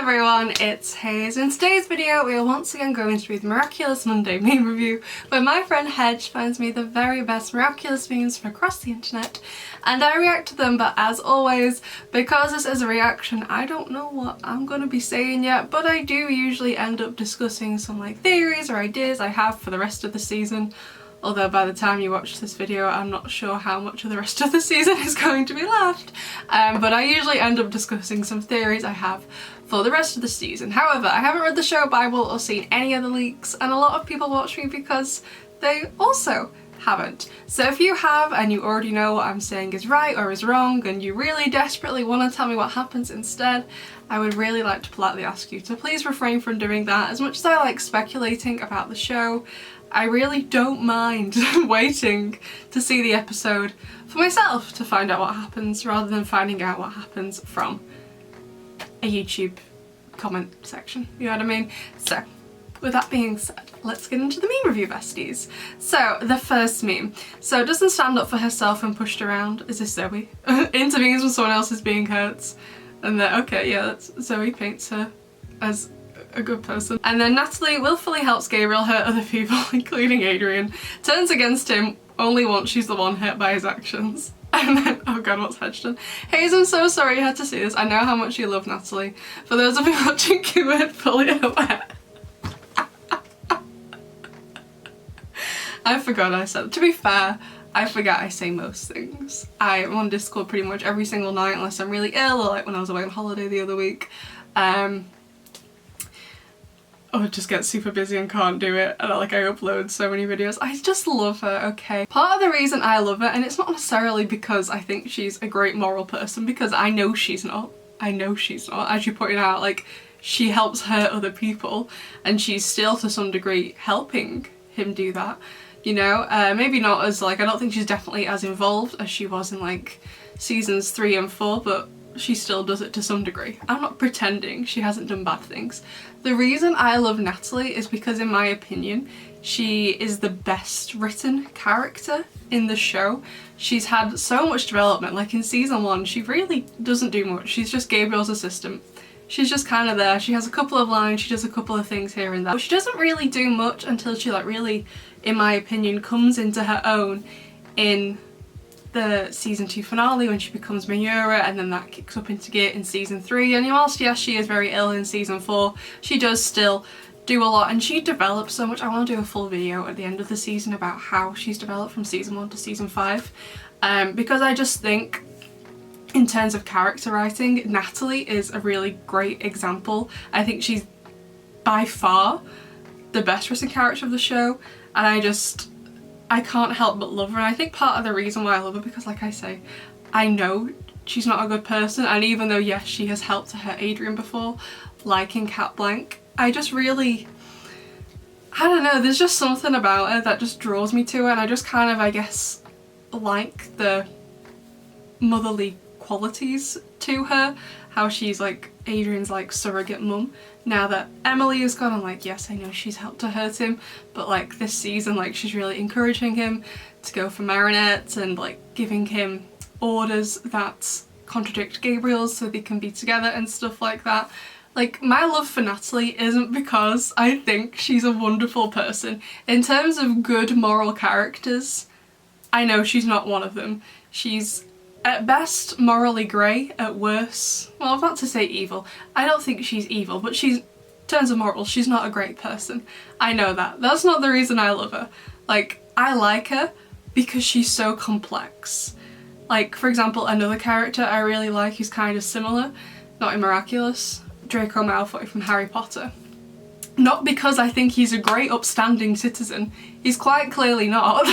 everyone, it's Haze. In today's video we are once again going through the Miraculous Monday meme review where my friend Hedge finds me the very best Miraculous memes from across the internet and I react to them, but as always, because this is a reaction, I don't know what I'm going to be saying yet, but I do usually end up discussing some like theories or ideas I have for the rest of the season. Although by the time you watch this video I'm not sure how much of the rest of the season is going to be left. But I usually end up discussing some theories I have for the rest of the season. However, I haven't read the show Bible or seen any other leaks, and a lot of people watch me because they also haven't. So if you have and you already know what I'm saying is right or is wrong and you really desperately want to tell me what happens instead, I would really like to politely ask you to please refrain from doing that. As much as I like speculating about the show, I really don't mind waiting to see the episode for myself to find out what happens rather than finding out what happens from a YouTube comment section, you know what I mean? So with that being said, let's get into the meme review, besties. So the first meme. So doesn't stand up for herself when pushed around. Is this Zoe? Intervenes when someone else is being hurt. And then, okay, yeah, that's Zoe paints her as a good person. And then Nathalie willfully helps Gabriel hurt other people, including Adrian, turns against him only once she's the one hurt by his actions. And then, oh god, what's Hedge done? Haze, I'm so sorry you had to see this. I know how much you love Nathalie. For those of you watching, keyword fully aware. I forgot I said, to be fair, I forget I say most things. I'm on Discord pretty much every single night unless I'm really ill, or like when I was away on holiday the other week. Or just get super busy and can't do it, and I upload so many videos. I just love her, okay? Part of the reason I love her, and it's not necessarily because I think she's a great moral person, because I know she's not. I know she's not. As you pointed out, like, she helps hurt other people, and she's still to some degree helping him do that, you know? Maybe not as, like, I don't think she's definitely as involved as she was in, like, seasons 3 and 4, but she still does it to some degree. I'm not pretending she hasn't done bad things. The reason I love Nathalie is because, in my opinion, she is the best written character in the show. She's had so much development. Like in season 1, she really doesn't do much. She's just Gabriel's assistant. She's just kind of there. She has a couple of lines, she does a couple of things here and there. But she doesn't really do much until she really, in my opinion, comes into her own in the season 2 finale when she becomes Mayura, and then that kicks up into gear in season 3. And whilst yes, she is very ill in season 4, she does still do a lot and she develops so much. I want to do a full video at the end of the season about how she's developed from season 1 to season 5, because I just think in terms of character writing, Nathalie is a really great example. I think she's by far the best written character of the show, and I can't help but love her. And I think part of the reason why I love her, because like I say, I know she's not a good person, and even though yes, she has helped to hurt Adrian before, like in Cat Blank, I just really, I don't know, there's just something about her that just draws me to her, and I just kind of, I guess, like the motherly qualities to her, how she's like Adrian's like surrogate mum. Now that Emily is gone, I'm like, yes, I know she's helped to hurt him, but like this season, like she's really encouraging him to go for Marinette and like giving him orders that contradict Gabriel's so they can be together and stuff like that. Like, my love for Nathalie isn't because I think she's a wonderful person. In terms of good moral characters, I know she's not one of them. She's at best morally grey, at worst, well, I'm about to say evil. I don't think she's evil, but she's, in terms of morals, she's not a great person. I know that. That's not the reason I love her. Like, I like her because she's so complex. Like, for example, another character I really like who's kind of similar, not in Miraculous, Draco Malfoy from Harry Potter. Not because I think he's a great upstanding citizen. He's quite clearly not.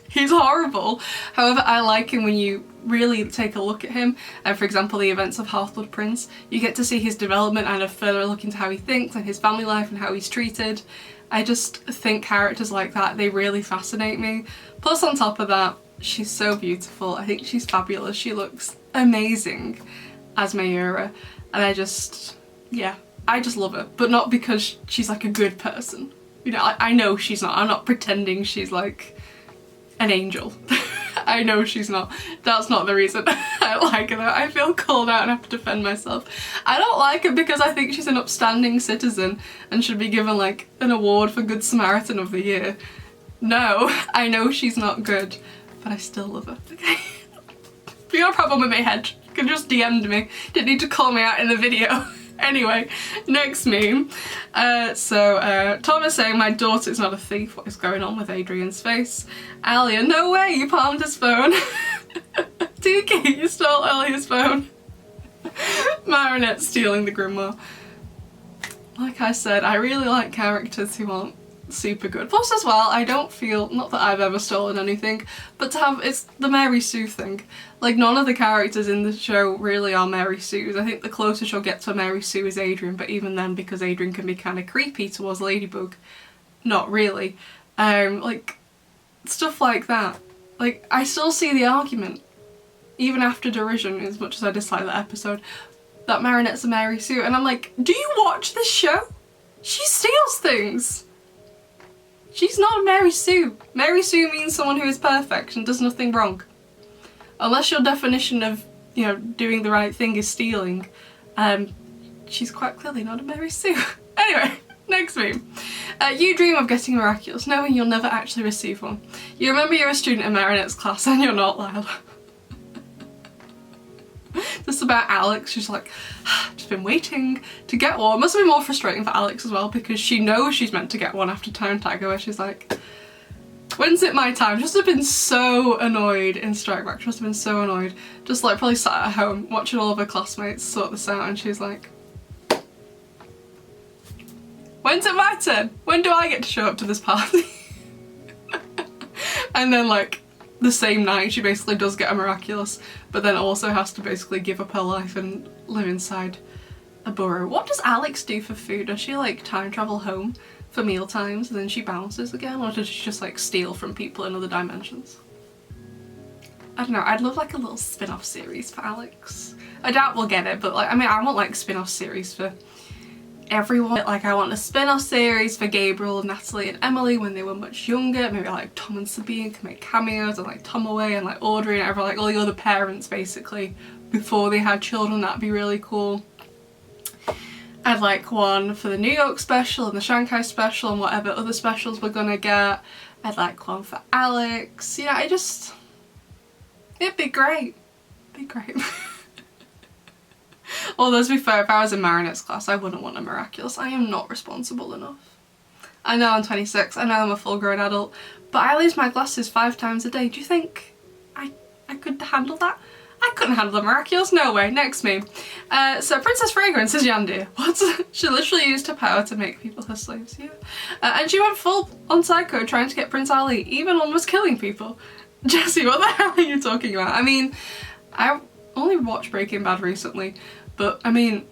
He's horrible. However, I like him when you really take a look at him, and for example the events of Half-Blood Prince, you get to see his development and a further look into how he thinks and his family life and how he's treated. I just think characters like that, they really fascinate me. Plus on top of that, she's so beautiful. I think she's fabulous. She looks amazing as Mayura, and I just love her, but not because she's like a good person. You know, I know she's not. I'm not pretending she's like an angel. I know she's not. That's not the reason I like her though. I feel called out and have to defend myself. I don't like her because I think she's an upstanding citizen and should be given like an award for Good Samaritan of the Year. No, I know she's not good, but I still love her. Okay. If you got a problem with me, Hedge, you can just DM me. Didn't need to call me out in the video. Anyway, next meme. Tom is saying, my daughter's not a thief. What is going on with Adrian's face? Alia, no way, you palmed his phone. Tiki, you stole Alia's phone. Marinette stealing the grimoire. Like I said, I really like characters who aren't super good. Plus as well, I don't feel, not that I've ever stolen anything, but to have, it's the Mary Sue thing. Like none of the characters in the show really are Mary Sue's. I think the closest you'll get to a Mary Sue is Adrian, but even then, because Adrian can be kind of creepy towards Ladybug, not really. Like stuff like that. Like I still see the argument, even after derision, as much as I dislike that episode, that Marinette's a Mary Sue, and I'm like, do you watch this show? She steals things. She's not a Mary Sue. Mary Sue means someone who is perfect and does nothing wrong. Unless your definition of, you know, doing the right thing is stealing, she's quite clearly not a Mary Sue. Anyway, next meme. You dream of getting Miraculous, knowing you'll never actually receive one. You remember you're a student in Marinette's class and you're not, Lila. This is about Alex. She's like, just been waiting to get one. It must have been more frustrating for Alex as well, because she knows she's meant to get one after Time Tagger, where she's like, when's it my time? She must have been so annoyed in Strike Back. She must have been so annoyed. Just like probably sat at home watching all of her classmates sort this out, and she's like, when's it my turn? When do I get to show up to this party? And then like the same night she basically does get a Miraculous, but then also has to basically give up her life and live inside a burrow. What does Alex do for food? Does she like time travel home for meal times and then she bounces again, or does she just like steal from people in other dimensions? I don't know, I'd love like a little spin-off series for Alex. I doubt we'll get it, but like, I mean, I want like spin-off series for everyone. Like I want a spin-off series for Gabriel, Nathalie and Emily when they were much younger. Maybe like Tom and Sabine can make cameos, and like Tom Away and like Audrey and everyone, like all the other parents basically before they had children. That'd be really cool. I'd like one for the New York special and the Shanghai special and whatever other specials we're gonna get. I'd like one for Alex. Yeah, it'd be great. It'd be great. Although to be fair, if I was in Marinette's class, I wouldn't want a Miraculous. I am not responsible enough. I know I'm 26, I know I'm a full-grown adult, but I lose my glasses 5 times a day. Do you think I could handle that? I couldn't handle the Miraculous, no way. Next meme. So Princess Fragrance is Yandir. What? She literally used her power to make people her slaves, yeah. And she went full on psycho trying to get Prince Ali, even almost killing people. Jessie, what the hell are you talking about? I mean, I only watched Breaking Bad recently, but I mean,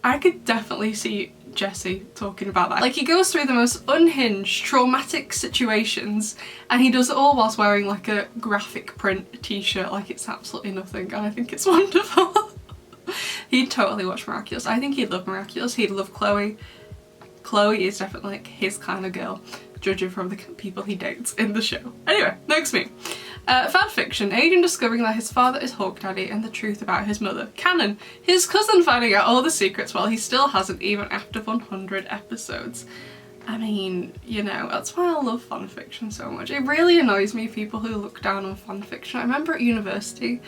I could definitely see Jesse talking about that. Like, he goes through the most unhinged, traumatic situations, and he does it all whilst wearing like a graphic print t-shirt like it's absolutely nothing, and I think it's wonderful. He'd totally watch Miraculous. I think he'd love Miraculous. He'd love Chloe. Chloe is definitely like his kind of girl, judging from the people he dates in the show. Anyway, next meme. Fanfiction. Adrian discovering that his father is Hawk Daddy and the truth about his mother. Canon. His cousin finding out all the secrets while he still hasn't, even after 100 episodes. I mean, you know, that's why I love fanfiction so much. It really annoys me, people who look down on fanfiction. I remember at university,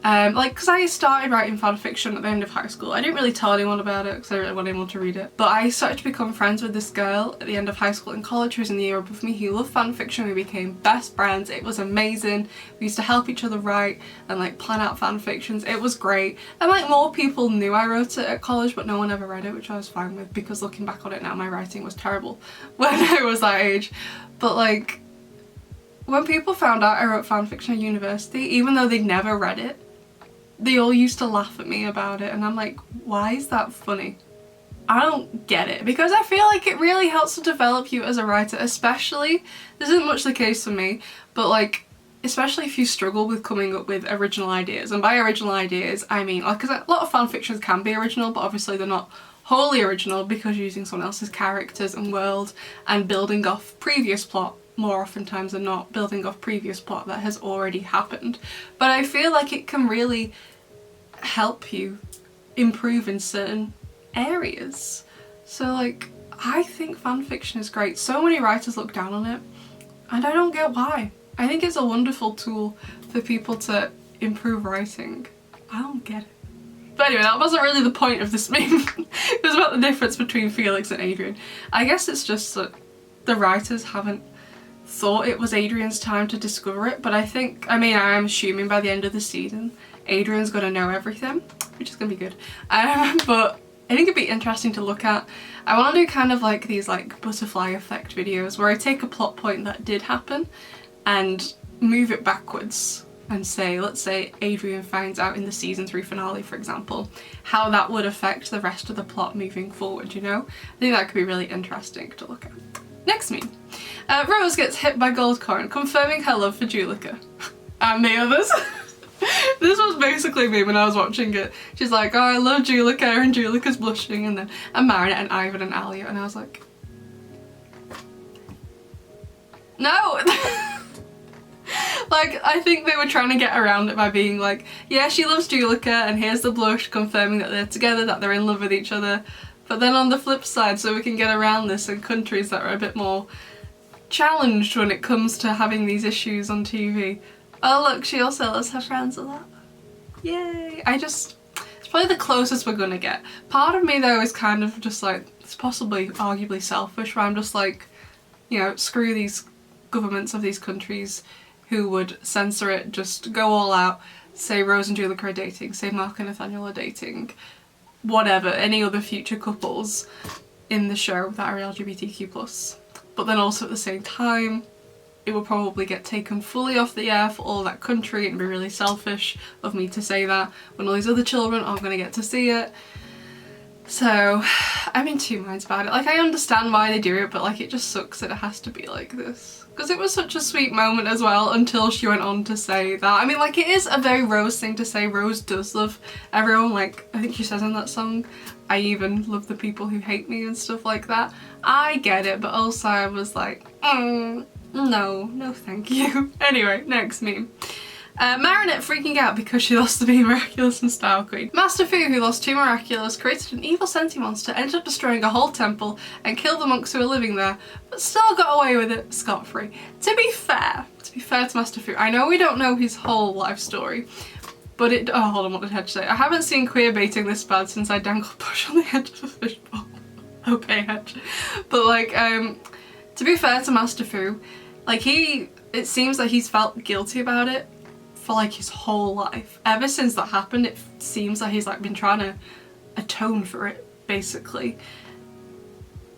because I started writing fanfiction at the end of high school. I didn't really tell anyone about it because I really wanted anyone to read it. But I started to become friends with this girl at the end of high school and college who was in the year above me who loved fanfiction. We became best friends. It was amazing. We used to help each other write and like plan out fanfictions. It was great. And like more people knew I wrote it at college, but no one ever read it, which I was fine with because looking back on it now, my writing was terrible when I was that age. But like, when people found out I wrote fanfiction at university, even though they'd never read it, they all used to laugh at me about it, and I'm like, why is that funny? I don't get it, because I feel like it really helps to develop you as a writer, especially, this isn't much the case for me, but like, especially if you struggle with coming up with original ideas. And by original ideas, I mean, like, because a lot of fanfictions can be original, but obviously they're not wholly original because you're using someone else's characters and world and building off previous plot more oftentimes than not building off previous plot that has already happened. But I feel like it can really help you improve in certain areas. So like, I think fanfiction is great. So many writers look down on it, and I don't get why. I think it's a wonderful tool for people to improve writing. I don't get it. But anyway, that wasn't really the point of this meme. It was about the difference between Felix and Adrian. I guess it's just that the writers haven't thought it was Adrian's time to discover it, but I am assuming by the end of the season Adrian's gonna know everything, which is gonna be good. But I think it'd be interesting to look at. I want to do kind of like these like butterfly effect videos where I take a plot point that did happen and move it backwards and say, let's say Adrian finds out in the season 3 finale, for example, how that would affect the rest of the plot moving forward, you know? I think that could be really interesting to look at. Next meme. Rose gets hit by gold coin, confirming her love for Julika. And the others. This was basically me when I was watching it. She's like, oh, I love Julika, and Julika's blushing, and then Marinette and Ivan and Alia, and I was like, no! Like, I think they were trying to get around it by being like, yeah, she loves Julika, and here's the blush confirming that they're together, that they're in love with each other. But then on the flip side, so we can get around this in countries that are a bit more challenged when it comes to having these issues on TV. Oh look, she also loves her friends a lot. Yay! It's probably the closest we're gonna get. Part of me though is kind of just like, it's possibly arguably selfish, where I'm just like, you know, screw these governments of these countries who would censor it, just go all out, say Rose and Julika are dating, say Mark and Nathaniel are dating, whatever, any other future couples in the show that are LGBTQ+. But then also at the same time, it will probably get taken fully off the air for all that country, and be really selfish of me to say that when all these other children aren't going to get to see it. So I'm in two minds about it. Like, I understand why they do it, but like, it just sucks that it has to be like this. Because it was such a sweet moment as well until she went on to say that. I mean, like, it is a very Rose thing to say. Rose does love everyone. Like, I think she says in that song, I even love the people who hate me and stuff like that. I get it, but also I was like, no thank you. Anyway, next meme. Marinette freaking out because she lost to being Miraculous and Style Queen. Master Fu, who lost to Miraculous, created an evil sentient monster, ended up destroying a whole temple and killed the monks who were living there, but still got away with it scot-free. To be fair to Master Fu, I know we don't know his whole life story, but oh, hold on, what did Hedge say? I haven't seen queer baiting this bad since I dangled Push on the edge of a fishbowl. Okay, Hedge. But like, to be fair to Master Fu, like, it seems like he's felt guilty about it for like his whole life. Ever since that happened, it seems like he's like been trying to atone for it, basically.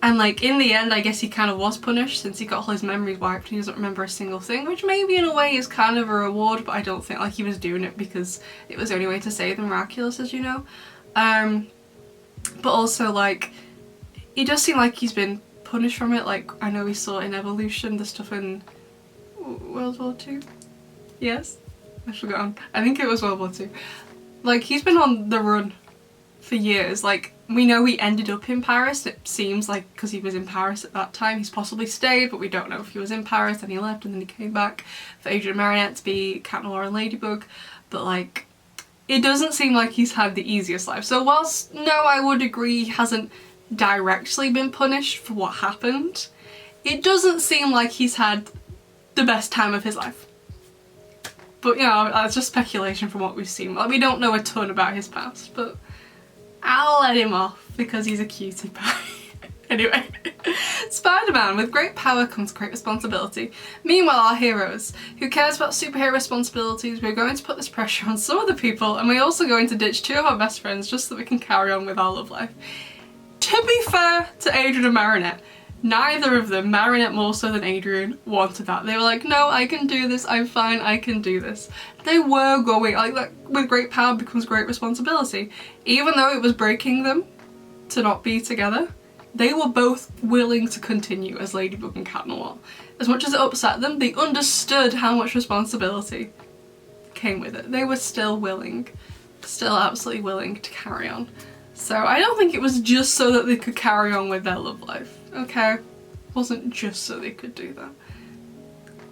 And like, in the end, I guess he kind of was punished since he got all his memories wiped and he doesn't remember a single thing, which maybe in a way is kind of a reward, but I don't think like he was doing it because it was the only way to save the Miraculous, as you know. But also like, it does seem like he's been punished from it. Like, I know we saw in Evolution the stuff in World War II. Yes? I've forgotten. I think it was World War II. Like, he's been on the run for years. Like, we know he ended up in Paris. It seems like because he was in Paris at that time, he's possibly stayed, but we don't know if he was in Paris and he left and then he came back for Adrian and Marinette to be Cat Noir and Ladybug. But like, it doesn't seem like he's had the easiest life. So whilst, no, I would agree he hasn't directly been punished for what happened, it doesn't seem like he's had the best time of his life. But, you know, that's just speculation from what we've seen. Like, we don't know a ton about his past, but I'll let him off because he's a cutie pie. Anyway, Spider-Man, with great power comes great responsibility. Meanwhile, our heroes, who cares about superhero responsibilities, we're going to put this pressure on some other people, and we're also going to ditch 2 of our best friends just so that we can carry on with our love life. To be fair to Adrian and Marinette, neither of them, Marinette more so than Adrian, wanted that. They were like, no, I can do this, I'm fine, I can do this. They were going, like, that with great power becomes great responsibility. Even though it was breaking them to not be together, they were both willing to continue as Ladybug and Cat Noir. As much as it upset them, they understood how much responsibility came with it. They were still willing, still absolutely willing to carry on. So I don't think it was just so that they could carry on with their love life, okay? It wasn't just so they could do that.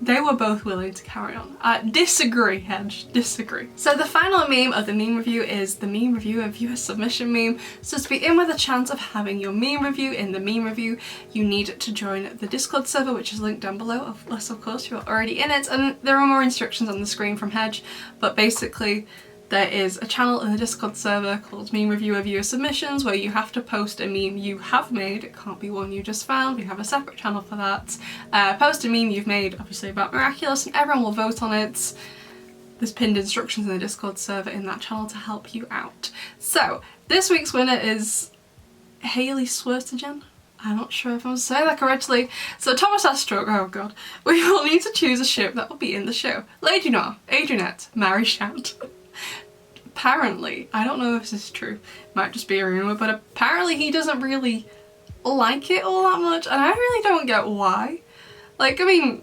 they were both willing to carry on. Disagree, Hedge, disagree. So the final meme of the meme review is the meme review and viewer submission meme. So to be in with a chance of having your meme review in the meme review, you need to join the Discord server, which is linked down below, unless of course you're already in it. And there are more instructions on the screen from Hedge, but basically there is a channel in the Discord server called Meme Reviewer Viewer Submissions where you have to post a meme you have made. It can't be one you just found. We have a separate channel for that. Post a meme you've made, obviously about Miraculous, and everyone will vote on it. There's pinned instructions in the Discord server in that channel to help you out. So this week's winner is Hayley Swertigen. I'm not sure if I'm saying that correctly. So Thomas Astroke, oh god. We will need to choose a ship that will be in the show. Lady Noir, Adrianette, Mary Shout. Apparently, I don't know if this is true, might just be a rumour, but apparently he doesn't really like it all that much, and I really don't get why. Like, I mean,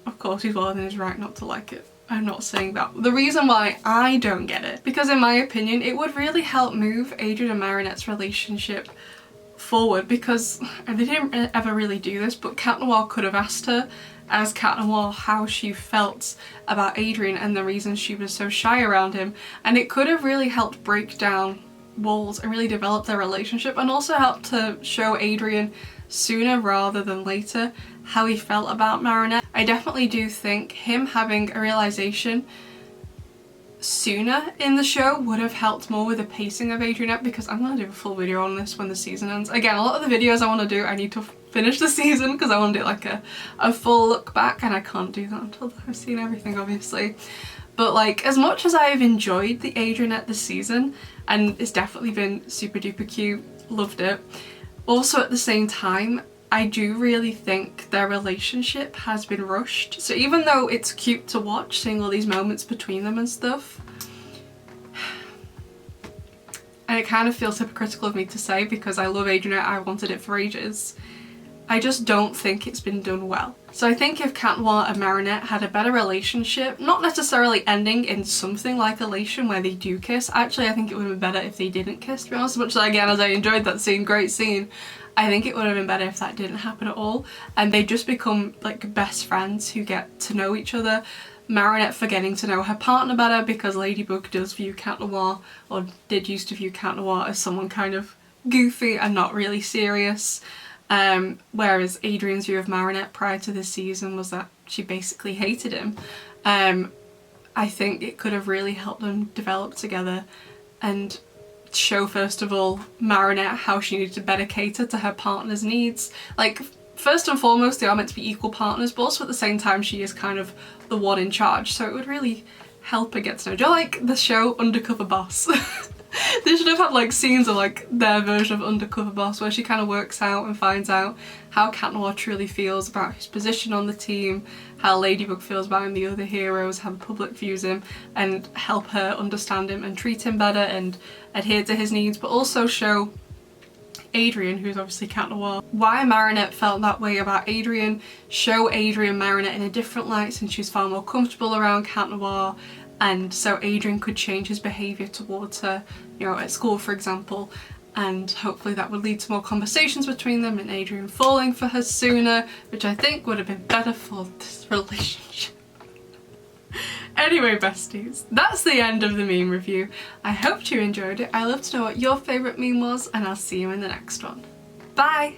of course he's well within his right not to like it. I'm not saying that. The reason why I don't get it, because in my opinion, it would really help move Adrian and Marinette's relationship forward, because they didn't ever really do this, but Cat Noir could have asked her as Cat Noir how she felt about Adrian and the reason she was so shy around him, and it could have really helped break down walls and really develop their relationship, and also helped to show Adrian sooner rather than later how he felt about Marinette. I definitely do think him having a realization sooner in the show would have helped more with the pacing of Adrianette, because I'm going to do a full video on this when the season ends. Again, a lot of the videos I want to do, I need to finish the season because I want to do like a full look back, and I can't do that until I've seen everything, obviously. But like, as much as I've enjoyed the Adrianette this season, and it's definitely been super duper cute, loved it, also at the same time I do really think their relationship has been rushed. So even though it's cute to watch, seeing all these moments between them and stuff, and it kind of feels hypocritical of me to say because I love Adrianette, I wanted it for ages, I just don't think it's been done well. So I think if Cat Noir and Marinette had a better relationship, not necessarily ending in something like Elation where they do kiss, actually I think it would have been better if they didn't kiss, to be honest. As much as again as I enjoyed that scene, great scene, I think it would have been better if that didn't happen at all and they just become like best friends who get to know each other. Marinette for getting to know her partner better, because Ladybug does view Cat Noir, or did used to view Cat Noir, as someone kind of goofy and not really serious. Whereas Adrian's view of Marinette prior to this season was that she basically hated him. I think it could have really helped them develop together and show, first of all, Marinette how she needed to better cater to her partner's needs. Like, first and foremost, they are meant to be equal partners, but also at the same time she is kind of the one in charge, so it would really help her get to know. Do you like the show Undercover Boss? They should have had like scenes of like their version of Undercover Boss where she kind of works out and finds out how Cat Noir truly feels about his position on the team, how Ladybug feels about him, the other heroes, how the public views him, and help her understand him and treat him better and adhere to his needs, but also show Adrian, who's obviously Cat Noir, why Marinette felt that way about Adrian, show Adrian Marinette in a different light since she's far more comfortable around Cat Noir, and so Adrian could change his behaviour towards her, you know, at school for example, and hopefully that would lead to more conversations between them and Adrian falling for her sooner, which I think would have been better for this relationship. Anyway, besties, that's the end of the meme review. I hope you enjoyed it. I'd love to know what your favourite meme was, and I'll see you in the next one. Bye!